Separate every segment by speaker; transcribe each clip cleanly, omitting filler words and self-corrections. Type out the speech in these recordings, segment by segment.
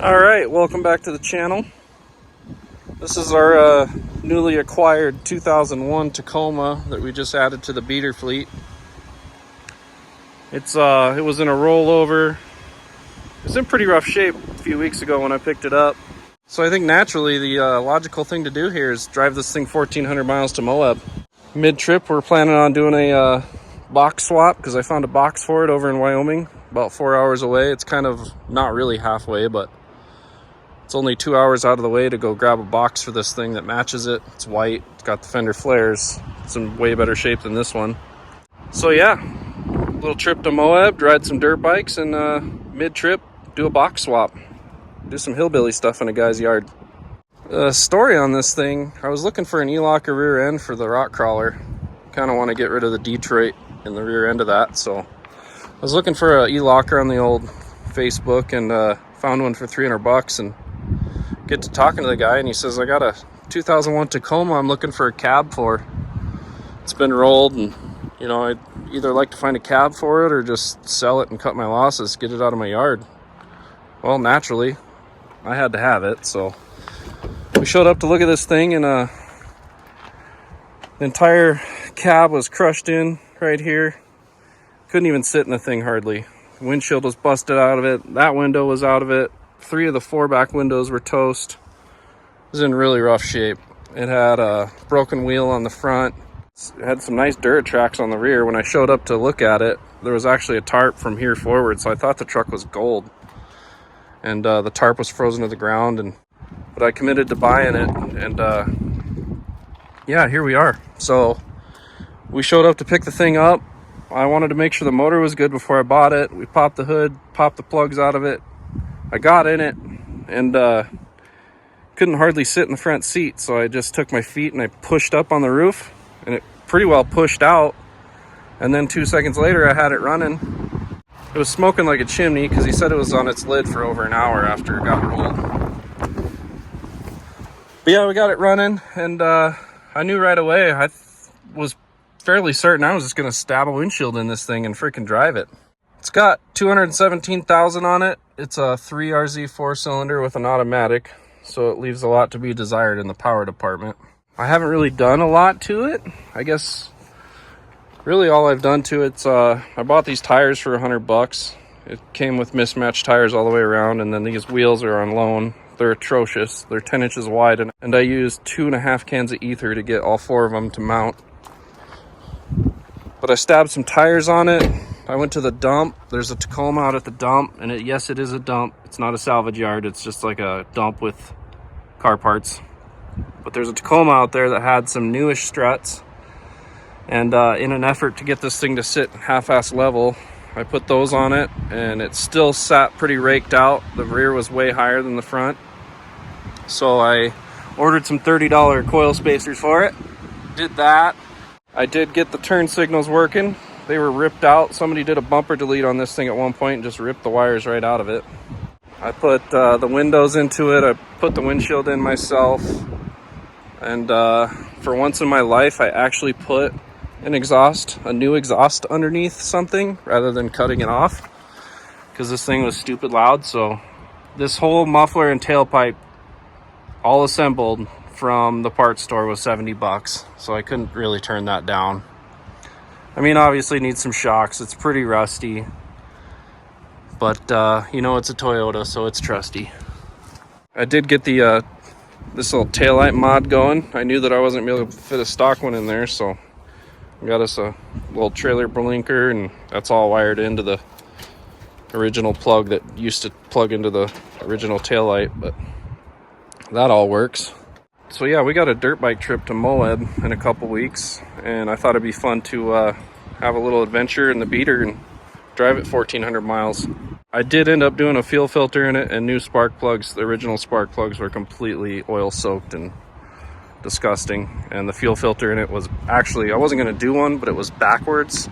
Speaker 1: Alright, welcome back to the channel. This is our newly acquired 2001 Tacoma that we just added to the beater fleet. It was in a rollover. It was in pretty rough shape a few weeks ago when I picked it up. So I think naturally the logical thing to do here is drive this thing 1,400 miles to Moab. Mid-trip we're planning on doing a box swap because I found a box for it over in Wyoming, about 4 hours away. It's kind of not really halfway, but it's only 2 hours out of the way to go grab a box for this thing that matches it. It's white, it's got the fender flares. It's in way better shape than this one. So yeah, little trip to Moab, ride some dirt bikes, and mid-trip do a box swap. Do some hillbilly stuff in a guy's yard. Story on this thing, I was looking for an E-locker rear end for the rock crawler. Kind of want to get rid of the Detroit in the rear end of that, so I was looking for an E-locker on the old Facebook and found one for 300 bucks and get to talking to the guy, and he says, I got a 2001 Tacoma I'm looking for a cab for. It's been rolled, and you know, I'd either like to find a cab for it or just sell it and cut my losses, get it out of my yard. Well, naturally I had to have it, so we showed up to look at this thing, and the entire cab was crushed in right here. Couldn't even sit in the thing hardly. The windshield was busted out of it, that window was out of it. 3 of the 4 back windows were toast. It was in really rough shape. It had a broken wheel on the front. It had some nice dirt tracks on the rear. When I showed up to look at it, there was actually a tarp from here forward, so I thought the truck was gold. And the tarp was frozen to the ground, but I committed to buying it, and yeah, here we are. So we showed up to pick the thing up. I wanted to make sure the motor was good before I bought it. We popped the hood, popped the plugs out of it. I got in it and couldn't hardly sit in the front seat, so I just took my feet and I pushed up on the roof, and it pretty well pushed out, and then 2 seconds later I had it running. It was smoking like a chimney because he said it was on its lid for over an hour after it got rolled. But yeah, we got it running, and I knew right away. I was fairly certain I was just going to stab a windshield in this thing and freaking drive it. It's got 217,000 on it. It's a 3RZ 4-cylinder with an automatic, so it leaves a lot to be desired in the power department. I haven't really done a lot to it. I guess really all I've done to it's I bought these tires for 100 bucks. It came with mismatched tires all the way around, and then these wheels are on loan. They're atrocious. They're 10 inches wide, and I used 2.5 cans of ether to get all 4 of them to mount. But I stabbed some tires on it. I went to the dump. There's a Tacoma out at the dump, and yes, it is a dump. It's not a salvage yard. It's just like a dump with car parts. But there's a Tacoma out there that had some newish struts, and in an effort to get this thing to sit half-ass level, I put those on it, and it still sat pretty raked out. The rear was way higher than the front, so I ordered some $30 coil spacers for it. Did that. I did get the turn signals working. They were ripped out. Somebody did a bumper delete on this thing at one point and just ripped the wires right out of it. I put the windows into it. I put the windshield in myself. And for once in my life, I actually put a new exhaust underneath something rather than cutting it off, because this thing was stupid loud. So this whole muffler and tailpipe, all assembled from the parts store, was 70 bucks. So I couldn't really turn that down. I mean, obviously it needs some shocks. It's pretty rusty, but you know, it's a Toyota, so it's trusty. I did get the this little taillight mod going. I knew that I wasn't going to be able to fit a stock one in there, so I got us a little trailer blinker, and that's all wired into the original plug that used to plug into the original taillight, but that all works. So yeah, we got a dirt bike trip to Moab in a couple weeks, and I thought it'd be fun to have a little adventure in the beater and drive it 1,400 miles. I did end up doing a fuel filter in it and new spark plugs. The original spark plugs were completely oil soaked and disgusting, and the fuel filter in it was actually, I wasn't going to do one, but it was backwards,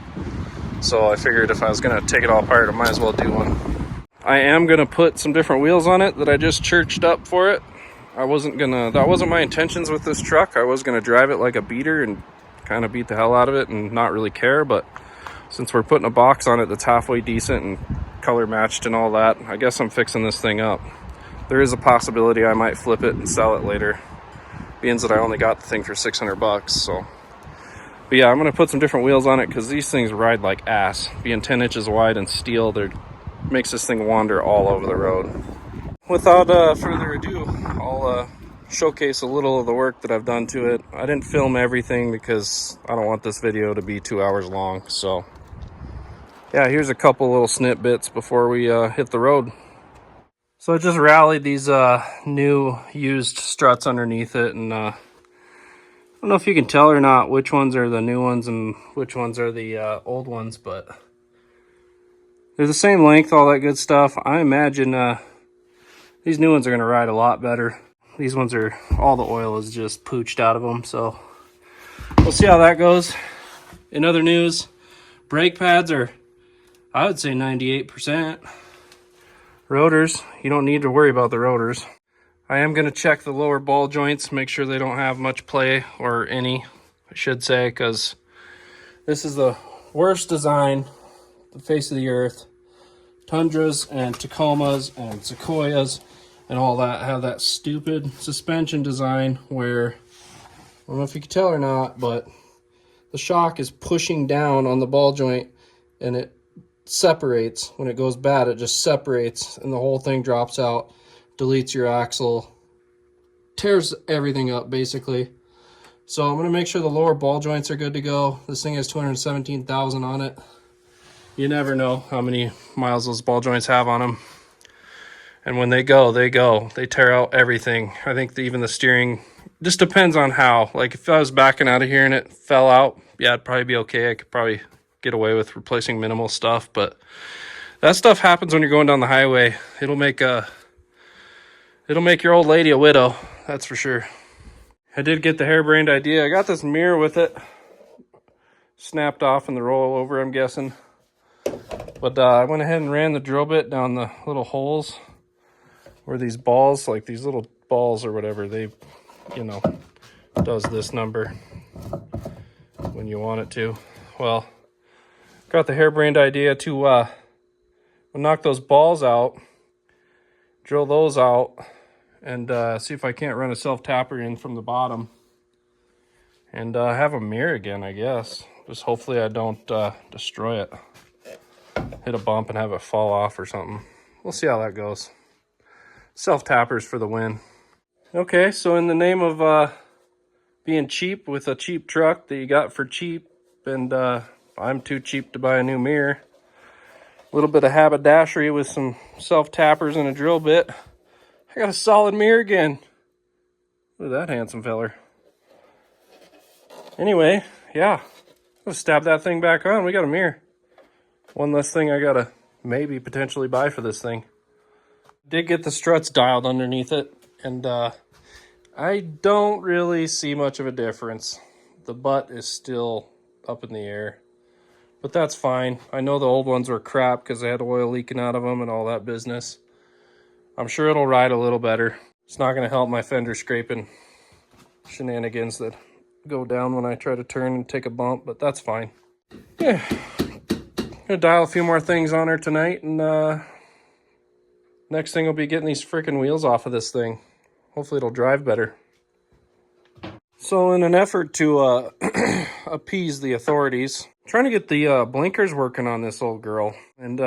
Speaker 1: so I figured if I was going to take it all apart, I might as well do one. I am going to put some different wheels on it that I just churched up for it. That wasn't my intentions with this truck. I was gonna drive it like a beater and kind of beat the hell out of it and not really care, but since we're putting a box on it that's halfway decent and color matched and all that, I guess I'm fixing this thing up. there is a possibility I might flip it and sell it later, being that I only got the thing for 600 bucks. So, but yeah, I'm gonna put some different wheels on it because these things ride like ass. Being 10 inches wide and steel, they makes this thing wander all over the road. Without further ado, I'll showcase a little of the work that I've done to it. I didn't film everything because I don't want this video to be 2 hours long. So yeah, here's a couple little snippets before we hit the road. So I just rallied these new used struts underneath it, and I don't know if you can tell or not which ones are the new ones and which ones are the old ones, but they're the same length, all that good stuff. I imagine these new ones are going to ride a lot better. These ones are, all the oil is just pooched out of them, so we'll see how that goes. In other news, brake pads are, I would say, 98%. Rotors, you don't need to worry about the rotors. I am going to check the lower ball joints, make sure they don't have much play, or any, I should say, because this is the worst design, the face of the earth. Tundras and Tacomas and Sequoias and all that have that stupid suspension design where, I don't know if you can tell or not, but the shock is pushing down on the ball joint and it separates. When it goes bad, it just separates and the whole thing drops out, deletes your axle, tears everything up basically. So I'm going to make sure the lower ball joints are good to go. This thing has 217,000 on it. You never know how many miles those ball joints have on them. And when they go, they go. They tear out everything. I think even the steering, just depends on how. Like if I was backing out of here and it fell out, yeah, it'd probably be okay. I could probably get away with replacing minimal stuff. But that stuff happens when you're going down the highway. It'll make your old lady a widow. That's for sure. I did get the harebrained idea. I got this mirror with it. Snapped off in the rollover, I'm guessing. But I went ahead and ran the drill bit down the little holes where these balls, like these little balls or whatever, they, does this number when you want it to. Well, got the harebrained idea to knock those balls out, drill those out, and see if I can't run a self-tapper in from the bottom and have a mirror again, I guess. Just hopefully I don't destroy it. Hit a bump and have it fall off or something. We'll see how that goes. Self-tappers for the win. Okay, so in the name of being cheap with a cheap truck that you got for cheap, and I'm too cheap to buy a new mirror, a little bit of haberdashery with some self-tappers and a drill bit, I got a solid mirror again. Look at that handsome feller. Anyway, yeah, let's stab that thing back on. We got a mirror. One less thing I gotta maybe potentially buy for this thing. Did get the struts dialed underneath it, and I don't really see much of a difference. The butt is still up in the air, but that's fine. I know the old ones were crap because they had oil leaking out of them and all that business. I'm sure it'll ride a little better. It's not gonna help my fender scraping shenanigans that go down when I try to turn and take a bump, but that's fine. Yeah. Gonna dial a few more things on her tonight, and next thing will be getting these freaking wheels off of this thing. Hopefully it'll drive better. So in an effort to appease the authorities, I'm trying to get the blinkers working on this old girl and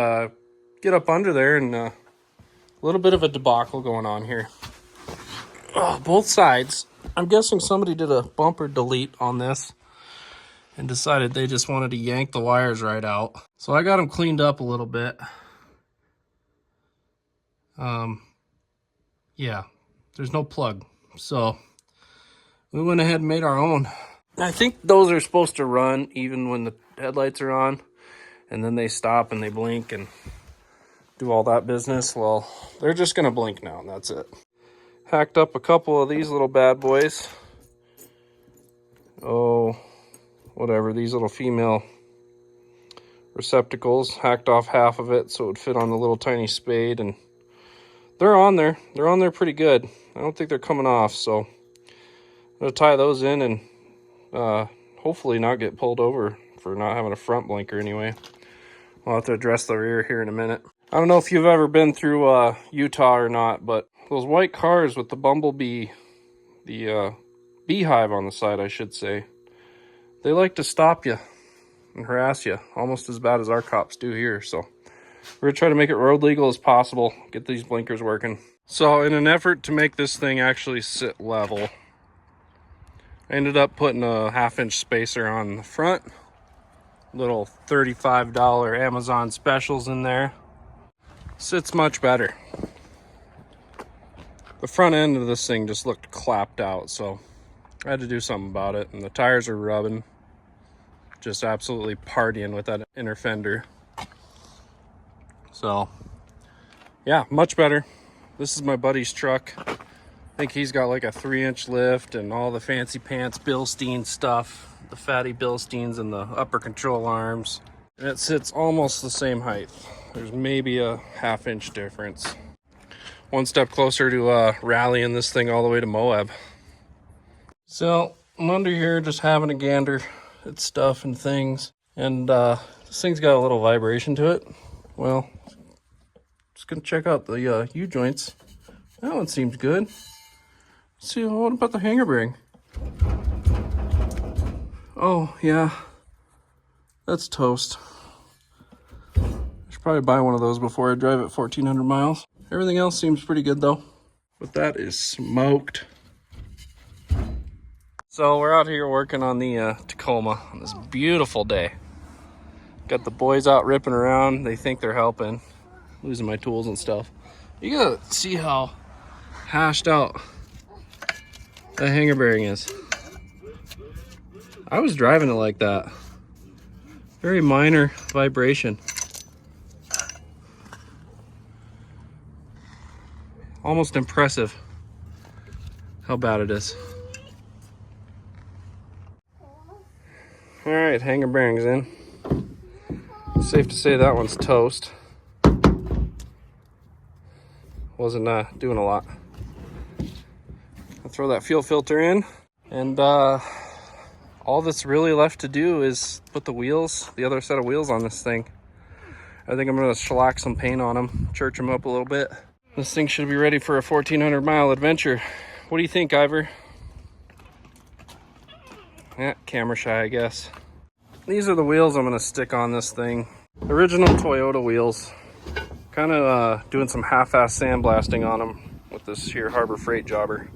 Speaker 1: get up under there, and a little bit of a debacle going on here. Oh, both sides. I'm guessing somebody did a bumper delete on this and decided they just wanted to yank the wires right out. So I got them cleaned up a little bit. Yeah, there's no plug. So we went ahead and made our own. I think those are supposed to run even when the headlights are on, and then they stop and they blink and do all that business. Well, they're just gonna blink now, and that's it. Hacked up a couple of these little bad boys. Oh, whatever, these little female receptacles. Hacked off half of it so it would fit on the little tiny spade, and they're on there. They're on there pretty good. I don't think they're coming off, so I'm gonna tie those in and hopefully not get pulled over for not having a front blinker anyway. I'll have to address the rear here in a minute. I don't know if you've ever been through Utah or not, but those white cars with the bumblebee, the beehive on the side, I should say, they like to stop you and harass you almost as bad as our cops do here. So we're gonna try to make it road legal as possible, get these blinkers working. So in an effort to make this thing actually sit level, I ended up putting a 1/2-inch spacer on the front. Little $35 Amazon specials in there. Sits much better. The front end of this thing just looked clapped out, so I had to do something about it. And the tires are rubbing. Just absolutely partying with that inner fender. So yeah, much better. This is my buddy's truck. I think he's got like a 3-inch lift and all the fancy pants Bilstein stuff. The fatty Bilsteins and the upper control arms. And it sits almost the same height. There's maybe a 1/2-inch difference. One step closer to rallying this thing all the way to Moab. So I'm under here just having a gander at stuff and things. And this thing's got a little vibration to it. Well, just gonna check out the U-joints. That one seems good. Let's see, what about the hanger bearing? Oh, yeah. That's toast. I should probably buy one of those before I drive it 1,400 miles. Everything else seems pretty good, though. But that is smoked. So we're out here working on the Tacoma on this beautiful day. Got the boys out ripping around. They think they're helping. Losing my tools and stuff. You gotta see how hashed out that hanger bearing is. I was driving it like that. Very minor vibration. Almost impressive how bad it is. All right, hanger bearings in. Safe to say that one's toast. Wasn't doing a lot. I'll throw that fuel filter in, and all that's really left to do is put the wheels, the other set of wheels on this thing. I think I'm gonna shellac some paint on them, church them up a little bit. This thing should be ready for a 1,400 mile adventure. What do you think, Ivor? Yeah, camera shy, I guess. These are the wheels I'm gonna stick on this thing. Original Toyota wheels. Kind of doing some half-ass sandblasting on them with this here Harbor Freight jobber.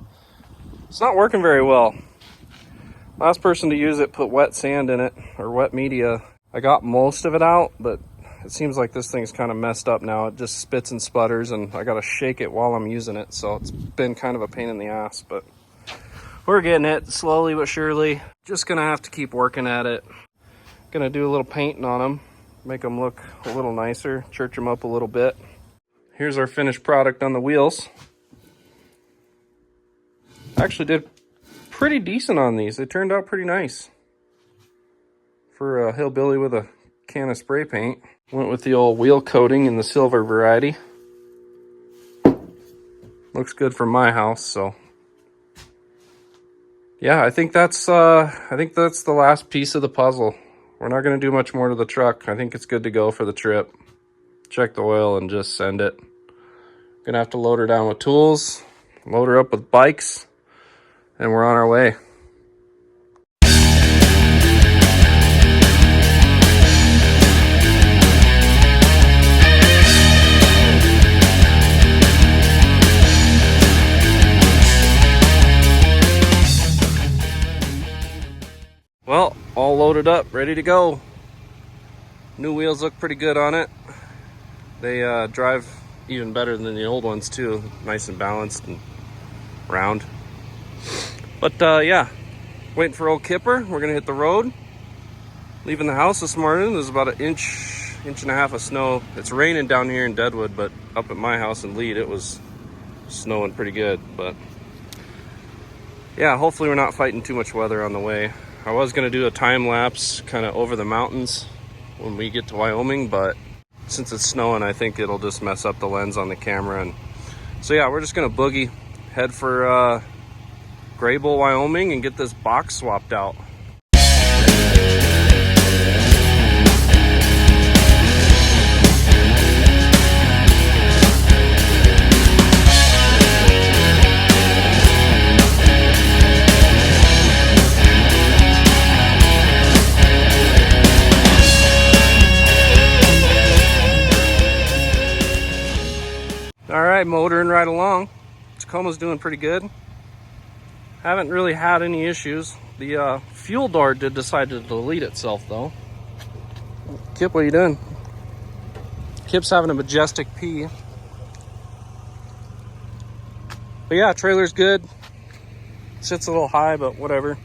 Speaker 1: It's not working very well. Last person to use it put wet sand in it, or wet media. I got most of it out, but it seems like this thing's kind of messed up now. It just spits and sputters, and I gotta shake it while I'm using it, so it's been kind of a pain in the ass, but we're getting it slowly but surely. Just gonna have to keep working at it. Gonna do a little painting on them, make them look a little nicer, church them up a little bit. Here's our finished product on the wheels. Actually did pretty decent on these. They turned out pretty nice. For a hillbilly with a can of spray paint. Went with the old wheel coating in the silver variety. Looks good for my house, so. Yeah, I think that's the last piece of the puzzle. We're not gonna do much more to the truck. I think it's good to go for the trip. Check the oil and just send it. Gonna have to load her down with tools, load her up with bikes, and we're on our way. Well, all loaded up, ready to go. New wheels look pretty good on it. They drive even better than the old ones too. Nice and balanced and round. But yeah, waiting for old Kipper. We're gonna hit the road. Leaving the house this morning, there's about an inch and a half of snow. It's raining down here in Deadwood, but up at my house in Lead, it was snowing pretty good. But yeah, hopefully we're not fighting too much weather on the way. I was gonna do a time lapse kind of over the mountains when we get to Wyoming, but since it's snowing, I think it'll just mess up the lens on the camera. And so yeah, we're just gonna boogie, head for Grable, Wyoming, and get this box swapped out. right, motoring right along. Tacoma's doing pretty good. Haven't really had any issues. The fuel door did decide to delete itself though. Kip, what are you doing? Kip's having a majestic pee. But yeah, trailer's good. Sits a little high, but whatever.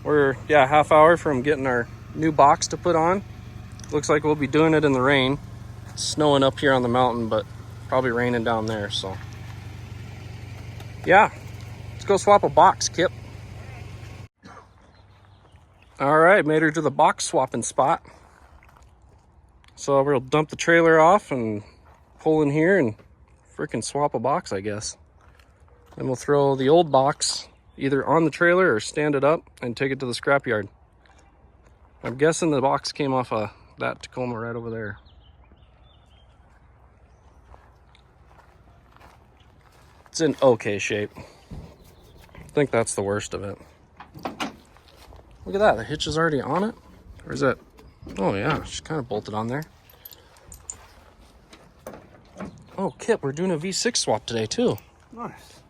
Speaker 1: We're, yeah, half hour from getting our new box to put on. Looks like we'll be doing it in the rain. It's snowing up here on the mountain, but probably raining down there, so. Yeah, let's go swap a box, Kip. All right, made her to the box swapping spot. So we'll dump the trailer off and pull in here and freaking swap a box, I guess. Then we'll throw the old box either on the trailer or stand it up and take it to the scrapyard. I'm guessing the box came off of that Tacoma right over there. It's in okay shape. I think that's the worst of it. Look at that, the hitch is already on it. Or is that? Oh yeah, she's kind of bolted on there. Oh, Kip, we're doing a V6 swap today too.
Speaker 2: Nice.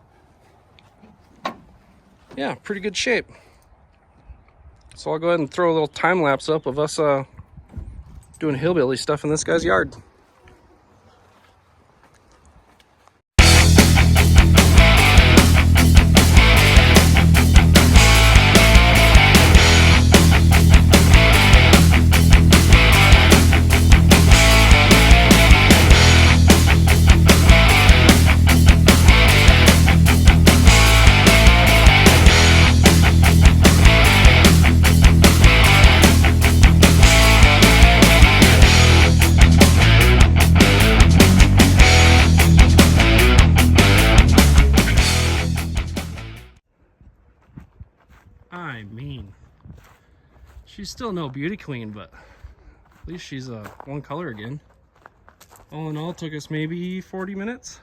Speaker 1: Yeah, pretty good shape. So I'll go ahead and throw a little time lapse up of us doing hillbilly stuff in this guy's yard. I mean, she's still no beauty queen, but at least she's one color again. All in all, took us maybe 40 minutes.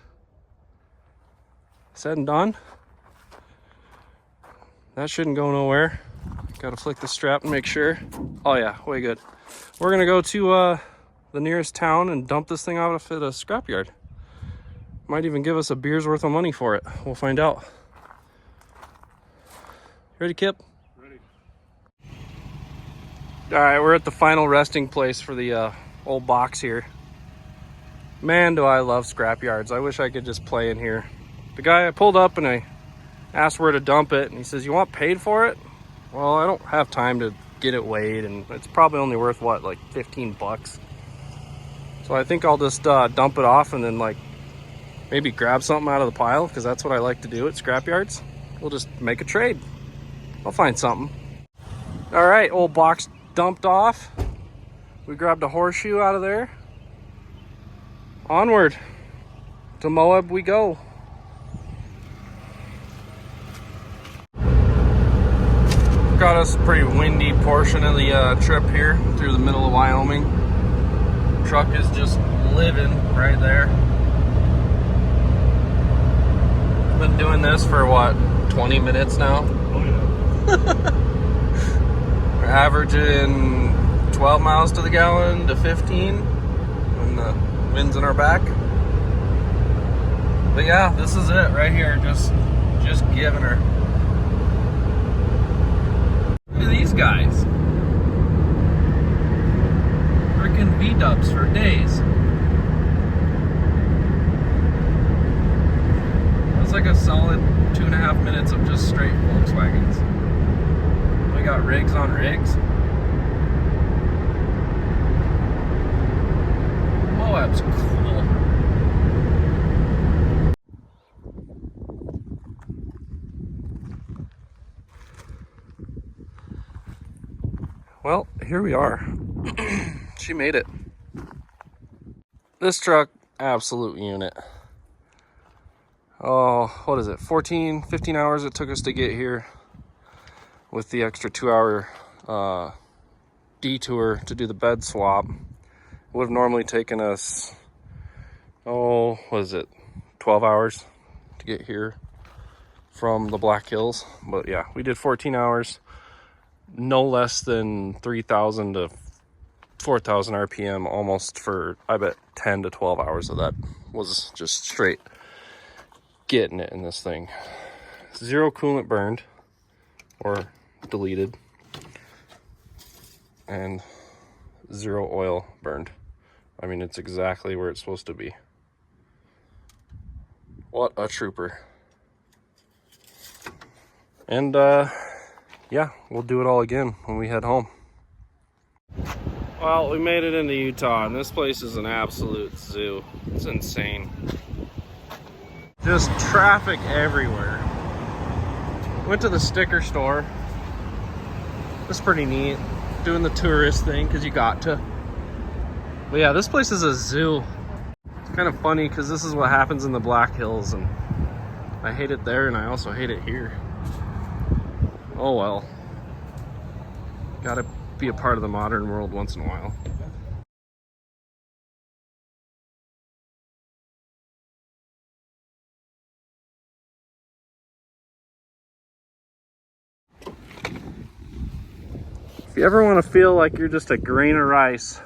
Speaker 1: Said and done. That shouldn't go nowhere. Gotta flick the strap and make sure. Oh yeah, way good. We're gonna go to the nearest town and dump this thing off at a scrapyard. Might even give us a beer's worth of money for it. We'll find out. Ready, Kip?
Speaker 2: Ready.
Speaker 1: All right, we're at the final resting place for the old box here. Man, do I love scrapyards. I wish I could just play in here. The guy, I pulled up and I asked where to dump it, and he says, "You want paid for it?" Well, I don't have time to get it weighed, and it's probably only worth, what, like 15 bucks. So I think I'll just dump it off and then, like, maybe grab something out of the pile, because that's what I like to do at scrapyards. We'll just make a trade. I'll find something. All right, old box dumped off. We grabbed a horseshoe out of there. Onward to Moab we go. Got us a pretty windy portion of the trip here through the middle of Wyoming. Truck is just living right there. Been doing this for what, 20 minutes now? We're averaging 12 miles to the gallon to 15 when the wind's in our back. But yeah, this is it right here, just giving her. Look at these guys. Freaking V-dubs for days. That's like a solid 2.5 minutes of just straight Volkswagens. We got rigs on rigs. Moab's cool. Well, here we are. She made it. This truck, absolute unit. Oh, what is it? 15 hours it took us to get here, with the extra 2-hour detour to do the bed swap. It would have normally taken us, oh, what is it, 12 hours to get here from the Black Hills. But yeah, we did 14 hours, no less than 3,000 to 4,000 RPM almost for, I bet, 10 to 12 hours of that was just straight getting it in this thing. 0 coolant burned or deleted, and 0 oil burned. I mean, it's exactly where it's supposed to be. What a trooper. And yeah, we'll do it all again when we head home. Well, we made it into Utah, and this place is an absolute zoo. It's insane. Just traffic everywhere. Went to the sticker store. It's pretty neat. Doing the tourist thing, because you got to. But yeah, this place is a zoo. It's kind of funny, because this is what happens in the Black Hills, and I hate it there, and I also hate it here. Oh well. Gotta be a part of the modern world once in a while. If you ever want to feel like you're just a grain of rice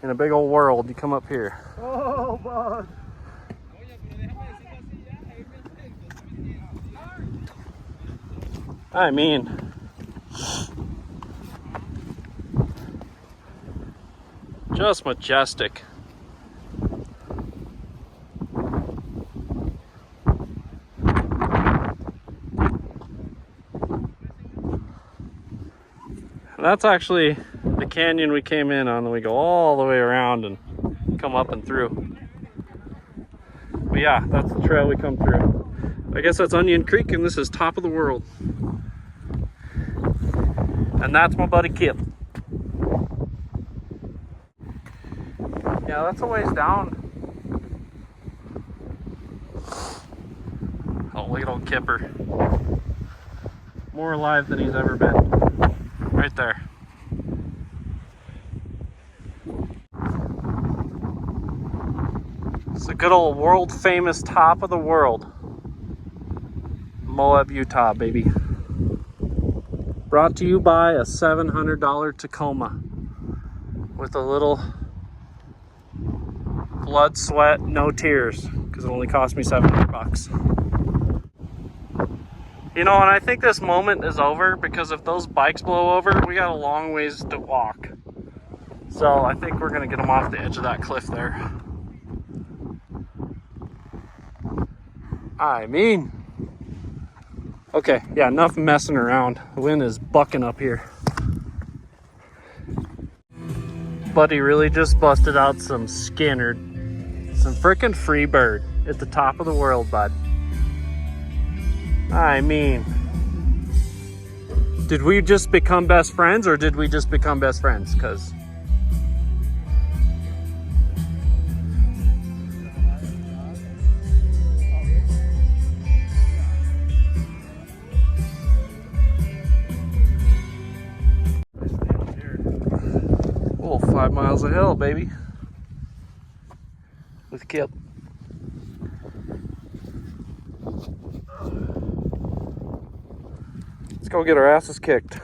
Speaker 1: in a big old world, you come up here.
Speaker 2: Oh, bud.
Speaker 1: I mean, just majestic. And that's actually the canyon we came in on, and we go all the way around and come up and through. But yeah, that's the trail we come through. I guess that's Onion Creek, and this is top of the world. And that's my buddy Kip. Yeah, that's a ways down. Oh, look at old Kipper. More alive than he's ever been. Right there. It's a good old world famous top of the world. Moab, Utah, baby. Brought to you by a $700 Tacoma with a little blood, sweat, no tears, because it only cost me $700. You know, and I think this moment is over, because if those bikes blow over, we got a long ways to walk. So I think we're gonna get them off the edge of that cliff there. I mean, okay, yeah, enough messing around. The wind is bucking up here. Buddy really just busted out some Skinnerd. Some frickin' free bird at the top of the world, bud. I mean, did we just become best friends, or did we just become best friends? Because oh, 5 miles of hill, baby. With Kip. Let's go get our asses kicked.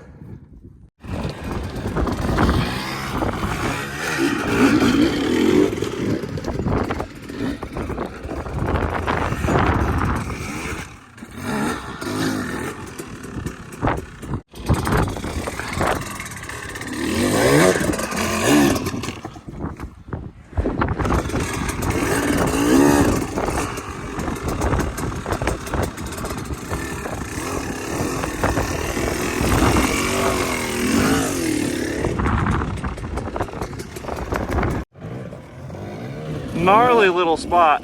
Speaker 1: Gnarly little spot.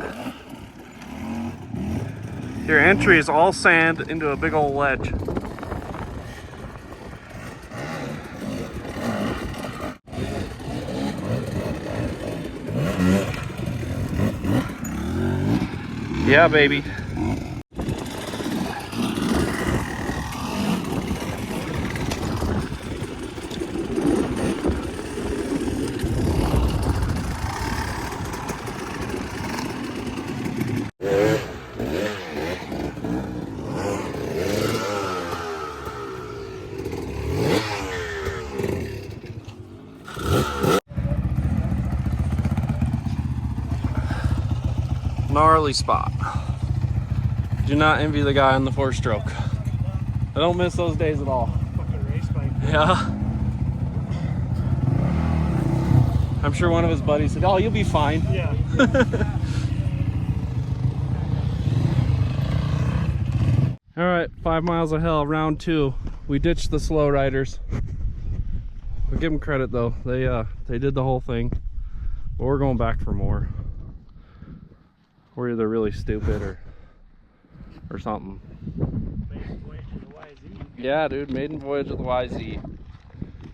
Speaker 1: Your entry is all sand into a big old ledge. Yeah, baby. gnarly spot. Do not envy the guy on the 4-stroke. I don't miss those days at all.
Speaker 2: Fucking race bike.
Speaker 1: Yeah. I'm sure one of his buddies said, "Oh, you'll be fine."
Speaker 2: Yeah.
Speaker 1: All right, 5 miles of hell, round 2. We ditched the slow riders. We'll give them credit though. They did the whole thing. But we're going back for more. We're either really stupid or something.
Speaker 2: Maiden voyage to the YZ.
Speaker 1: Yeah, dude, maiden voyage of the YZ.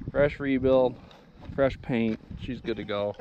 Speaker 1: Fresh rebuild, fresh paint. She's good to go.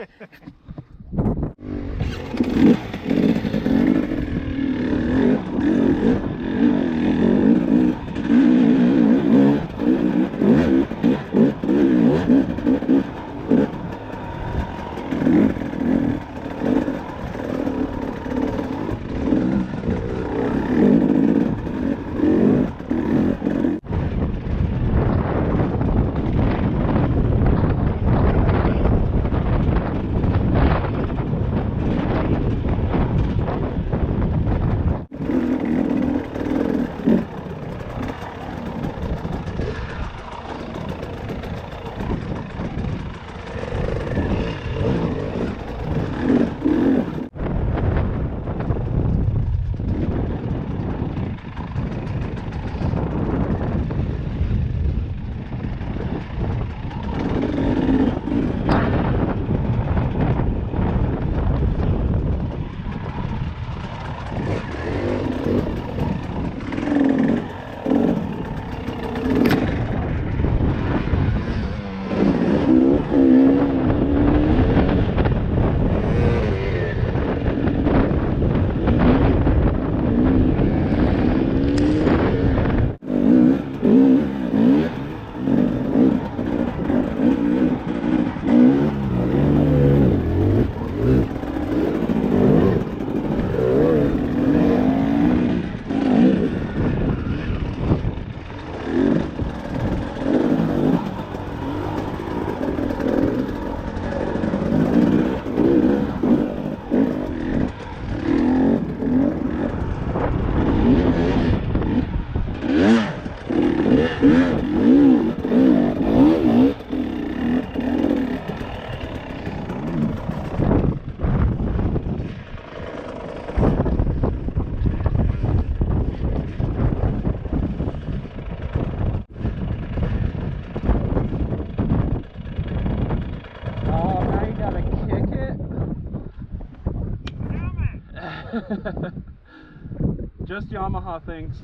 Speaker 1: Just Yamaha things.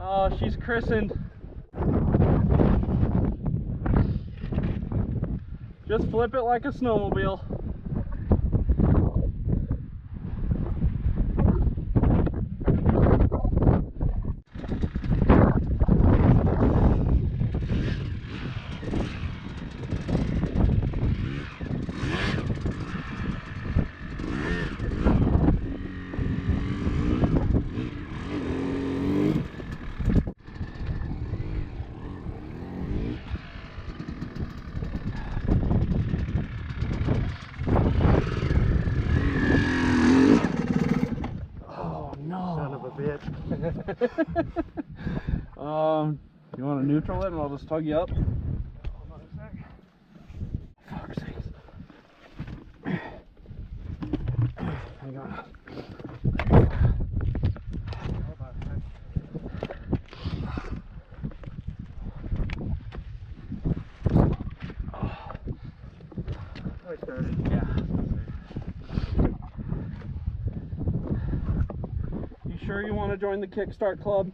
Speaker 1: Oh, she's christened. Just flip it like a snowmobile. You want to neutral it and I'll just tug you up?
Speaker 2: Hold on a sec.
Speaker 1: Fuck's sakes. Hang on.
Speaker 2: Hold on a sec. I started.
Speaker 1: Yeah. You sure you want to join the Kickstart Club?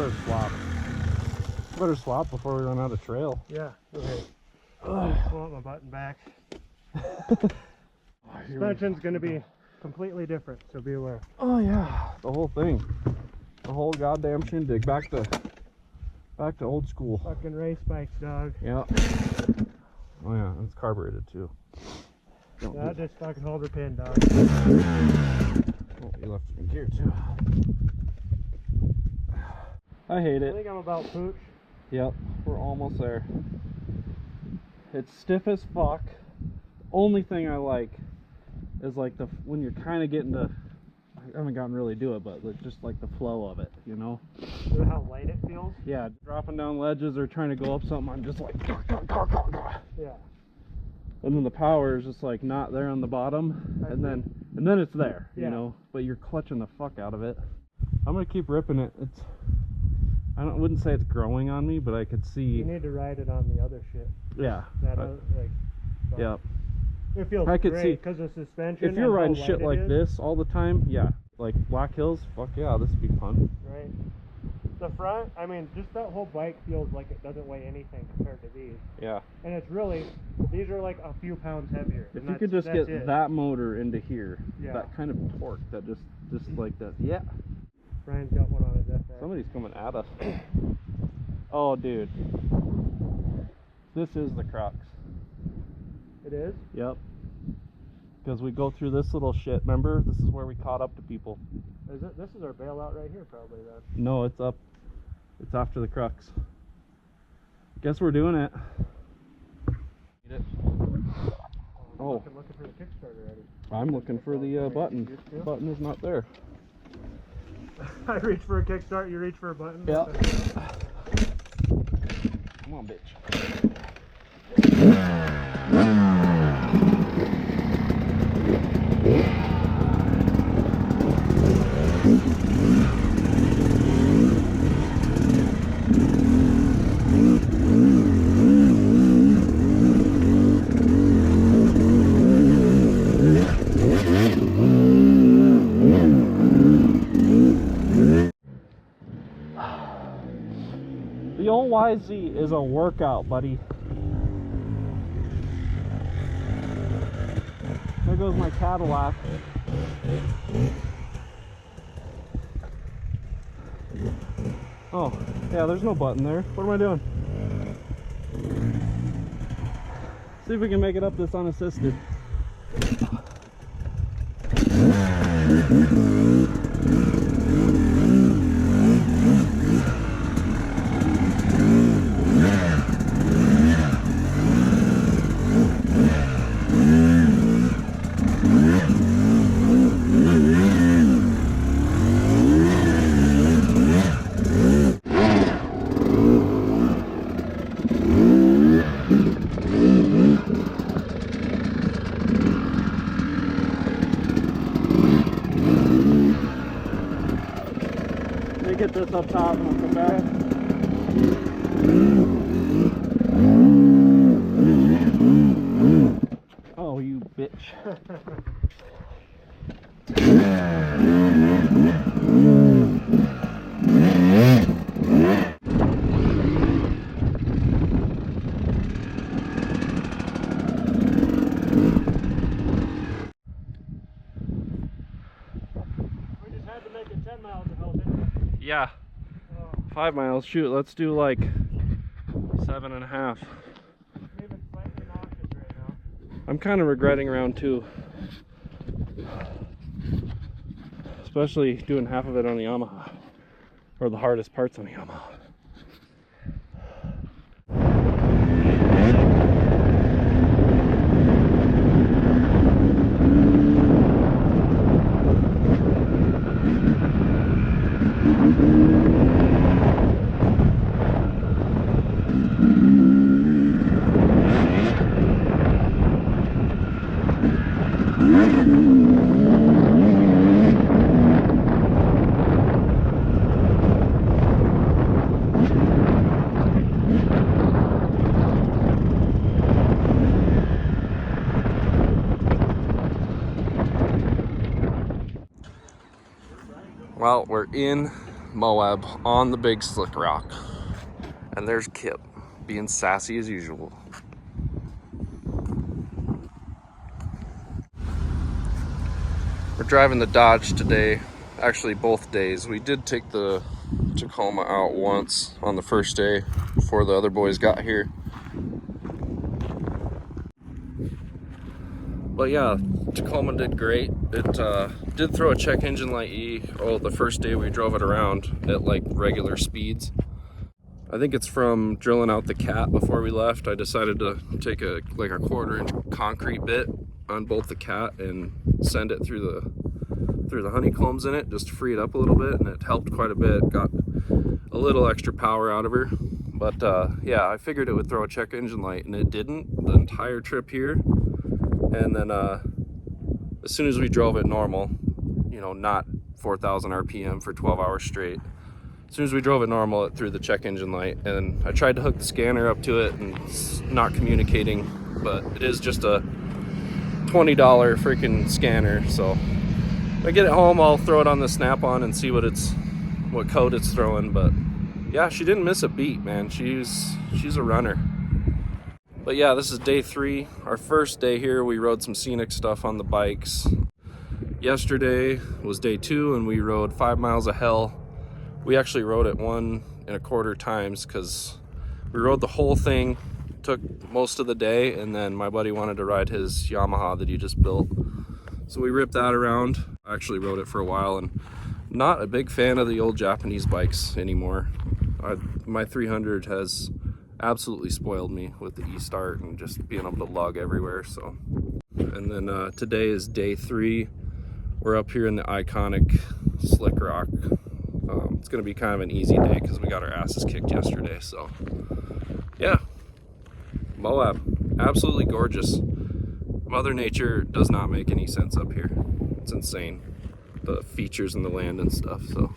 Speaker 1: better swap. Better swap before we run out of trail.
Speaker 2: Yeah. Okay.
Speaker 1: Ugh.
Speaker 2: I want my button back. Suspension's gonna be completely different, so be aware.
Speaker 1: Oh yeah, the whole thing, the whole goddamn shindig. Back to old school.
Speaker 2: Fucking race bikes, dog.
Speaker 1: Yeah. Oh yeah, and it's carbureted too.
Speaker 2: That just fucking hold her pin, dog.
Speaker 1: Oh, you left it in gear too. I hate
Speaker 2: I
Speaker 1: it.
Speaker 2: think I'm about pooch.
Speaker 1: Yep, we're almost there. It's stiff as fuck. Only thing I like is like when you're kind of getting to, I haven't gotten really to it, but just like the flow of it, you know?
Speaker 2: You know how light it feels?
Speaker 1: Yeah, dropping down ledges or trying to go up something, I'm just like,
Speaker 2: Yeah.
Speaker 1: and then the power is just like not there on the bottom, and then it's there, you
Speaker 2: Yeah.
Speaker 1: know? But you're clutching the fuck out of it. I'm gonna keep ripping it. Wouldn't say it's growing on me, but I could see.
Speaker 2: You need to ride it on the other shit.
Speaker 1: Yeah.
Speaker 2: That like.
Speaker 1: Yeah.
Speaker 2: It feels
Speaker 1: I could
Speaker 2: great
Speaker 1: see
Speaker 2: because of suspension.
Speaker 1: if you're riding shit like
Speaker 2: is.
Speaker 1: this all the time, yeah, like Black Hills, fuck yeah, this would be fun.
Speaker 2: Right. The front, I mean, just that whole bike feels like it doesn't weigh anything compared to these.
Speaker 1: Yeah.
Speaker 2: And it's really, these are like a few pounds heavier.
Speaker 1: If
Speaker 2: and
Speaker 1: you could just get
Speaker 2: it.
Speaker 1: that motor into here,
Speaker 2: Yeah.
Speaker 1: that kind of torque, that just like that, yeah.
Speaker 2: Brian's got one on his FX.
Speaker 1: Somebody's coming at us. Oh, dude. This is the crux.
Speaker 2: It is?
Speaker 1: Yep. Because we go through this little shit, remember? This is where we caught up to people.
Speaker 2: Is it? This is our bailout right here, probably then.
Speaker 1: No, it's up. It's after the crux. Guess we're doing it. Oh.
Speaker 2: I'm looking for the Kickstarter already.
Speaker 1: I'm looking for the button. The button is not there.
Speaker 2: I reach for a kickstart, you reach for a button.
Speaker 1: Yeah. Come on, bitch. The old YZ is a workout, buddy. There goes my Cadillac. Oh, yeah, there's no button there. What am I doing? See if we can make it up this unassisted. Get this up top and we'll come back. Oh, you bitch.
Speaker 2: We just had to make it 10 miles to help it.
Speaker 1: Yeah. 5 miles. Shoot, let's do like 7.5.
Speaker 2: I'm even slightly nauseous right now.
Speaker 1: I'm kind of regretting round 2. Especially doing half of it on the Yamaha. Or the hardest parts on the Yamaha. Well, we're in Moab on the big slick rock. And there's Kip, being sassy as usual. We're driving the Dodge today, actually both days. We did take the Tacoma out once on the first day before the other boys got here. But yeah, Tacoma did great. It did throw a check engine light E. The first day we drove it around at like regular speeds. I think it's from drilling out the cat before we left. I decided to take a 1/4 inch concrete bit on both the cat and send it through the honeycombs in it just to free it up a little bit, and it helped quite a bit. Got a little extra power out of her. But yeah, I figured it would throw a check engine light, and it didn't the entire trip here. And then as soon as we drove it normal, you know, not 4,000 RPM for 12 hours straight, as soon as we drove it normal, it threw the check engine light. And I tried to hook the scanner up to it, and it's not communicating, but it is just a $20 freaking scanner. So when I get it home, I'll throw it on the snap-on and see what code it's throwing. But yeah, she didn't miss a beat, man. She's a runner. But yeah, this is day 3. Our first day here, we rode some scenic stuff on the bikes. Yesterday was day 2, and we rode 5 miles of hell. We actually rode it 1 1/4 times because we rode the whole thing, took most of the day, and then my buddy wanted to ride his Yamaha that he just built. So we ripped that around. I actually rode it for a while, and not a big fan of the old Japanese bikes anymore. My 300 has absolutely spoiled me with the E-Start and just being able to lug everywhere. So, and then today is day 3. We're up here in the iconic Slick Rock. It's gonna be kind of an easy day because we got our asses kicked yesterday. So yeah, Moab, absolutely gorgeous. Mother Nature does not make any sense up here. It's insane, the features in the land and stuff. So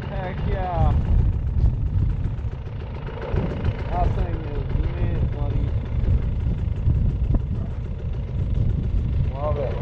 Speaker 1: heck yeah. That thing is mint, buddy. Love it.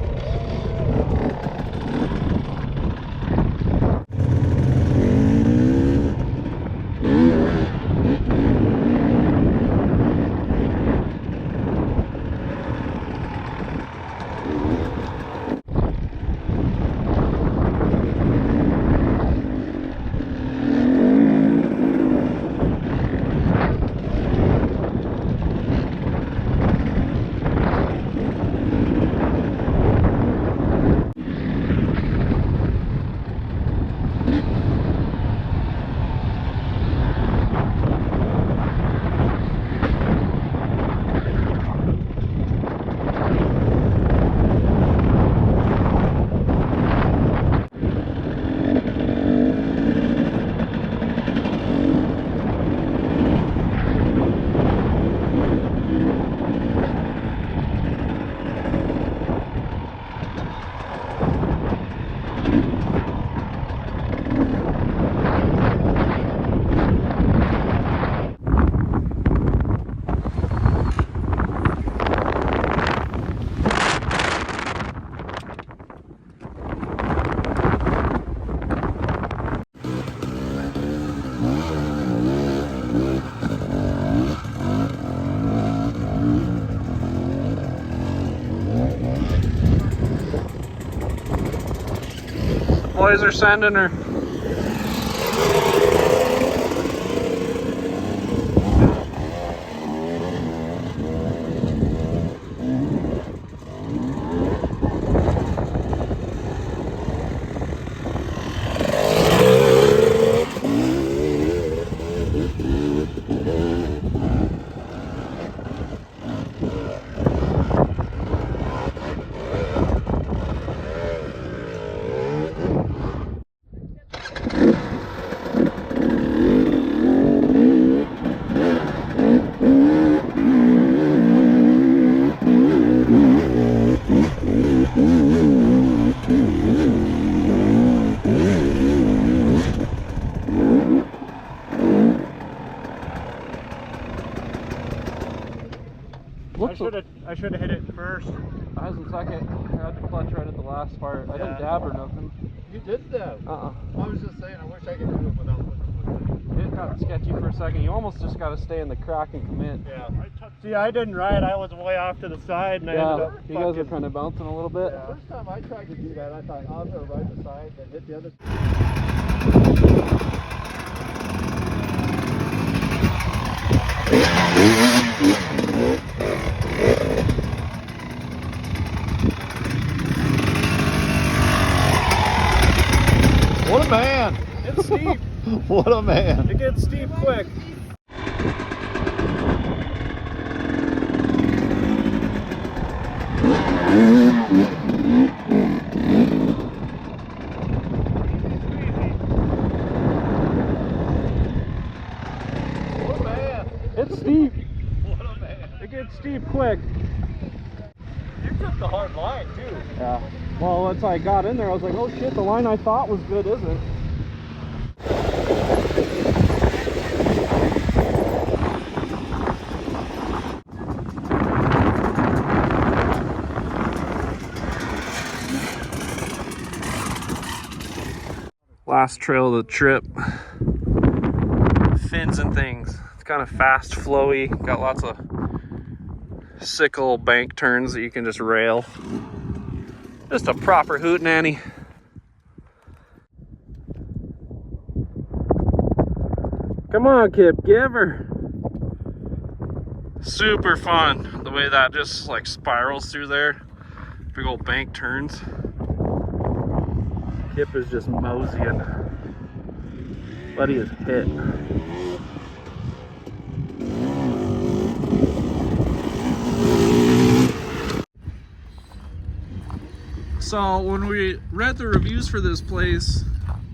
Speaker 1: boys are sending her.
Speaker 2: I should have hit it first.
Speaker 1: I was in second. I had the clutch right at the last part. I didn't dab or nothing.
Speaker 2: You did that.
Speaker 1: I
Speaker 2: was just saying, I wish I could do it without looking.
Speaker 1: It got sketchy for a second. You almost just got to stay in the crack and commit.
Speaker 2: Yeah. See, I didn't ride. I was way off to the side, and I ended up
Speaker 1: you guys are kind of bouncing a little bit.
Speaker 2: Yeah. First time I tried to do that, I thought I'm going to ride the side, then hit the other.
Speaker 1: What a man! It's steep.
Speaker 2: What a man.
Speaker 1: It gets steep quick.
Speaker 2: What a man.
Speaker 1: It's steep.
Speaker 2: What a man.
Speaker 1: It gets steep quick.
Speaker 2: You took the hard line, too.
Speaker 1: Yeah. Well, once I got in there, I was like, oh shit, the line I thought was good isn't. Last trail of the trip. Fins and things. It's kind of fast, flowy. Got lots of sickle bank turns that you can just rail. Just a proper hootenanny. Come on, Kip, give her. Super fun. The way that just like spirals through there. Big old bank turns. Kip is just moseying. Buddy is hit. So when we read the reviews for this place,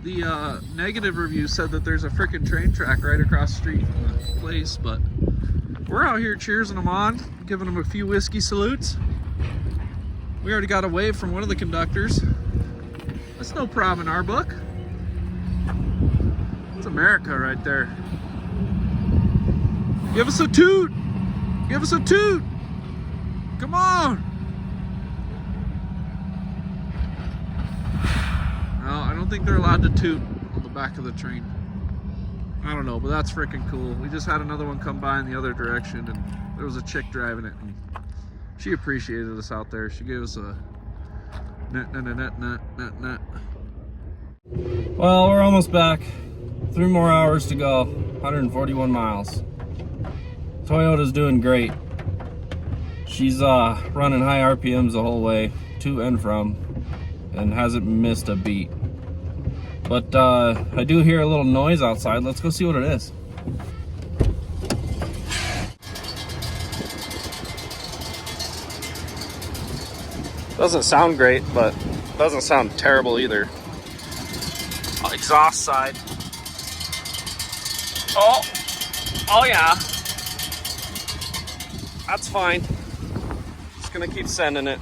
Speaker 1: the negative review said that there's a freaking train track right across the street from the place, but we're out here cheersing them on, giving them a few whiskey salutes. We already got a wave from one of the conductors. That's no problem in our book. It's America right there. Give us a toot! Give us a toot! Come on! No, I don't think they're allowed to toot on the back of the train. I don't know, but that's freaking cool. We just had another one come by in the other direction, and there was a chick driving it, and she appreciated us out there. She gave us a nut. Well, we're almost back. 3 more hours to go. 141 miles. Toyota's doing great. She's running high RPMs the whole way, to and from, and hasn't missed a beat. But I do hear a little noise outside. Let's go see what it is. Doesn't sound great, but doesn't sound terrible either. Exhaust side. Oh yeah. That's fine. Just gonna keep sending it.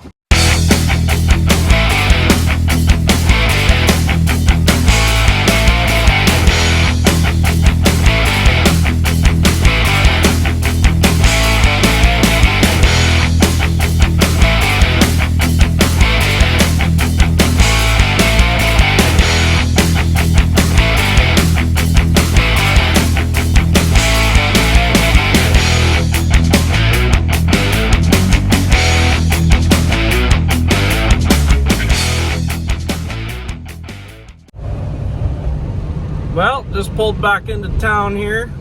Speaker 1: Well, just pulled back into town here.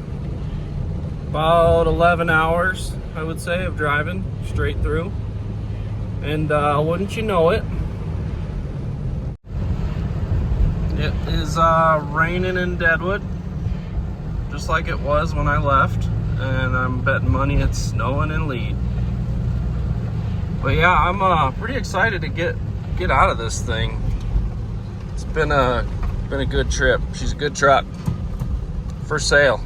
Speaker 1: About 11 hours, I would say, of driving straight through. And wouldn't you know it, it is raining in Deadwood, just like it was when I left. And I'm betting money it's snowing in Lead. But yeah, I'm pretty excited to get out of this thing. It's been a good trip. She's a good truck. For sale.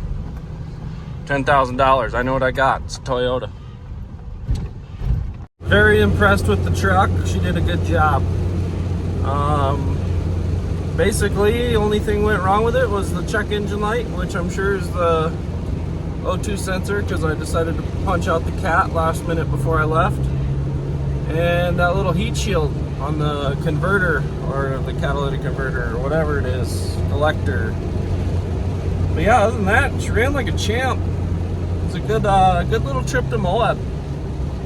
Speaker 1: $10,000. I know what I got. It's a Toyota. Very impressed with the truck. She did a good job. Basically, the only thing went wrong with it was the check engine light, which I'm sure is the O2 sensor, because I decided to punch out the cat last minute before I left. And that little heat shield on the converter, or the catalytic converter, or whatever it is, collector. But yeah, other than that, she ran like a champ. It's a good little trip to Moab.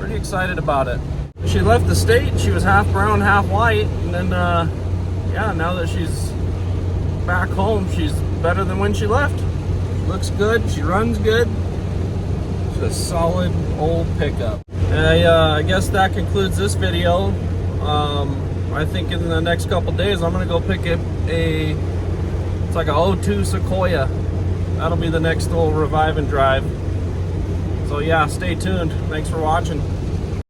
Speaker 1: Pretty excited about it. She left the state, she was half brown, half white, and then yeah, now that she's back home, she's better than when she left. She looks good, she runs good. She's a solid old pickup. I guess that concludes this video. I think in the next couple days I'm gonna go pick up it's like a O2 Sequoia. That'll be the next little revive and drive. So yeah, stay tuned. Thanks for watching.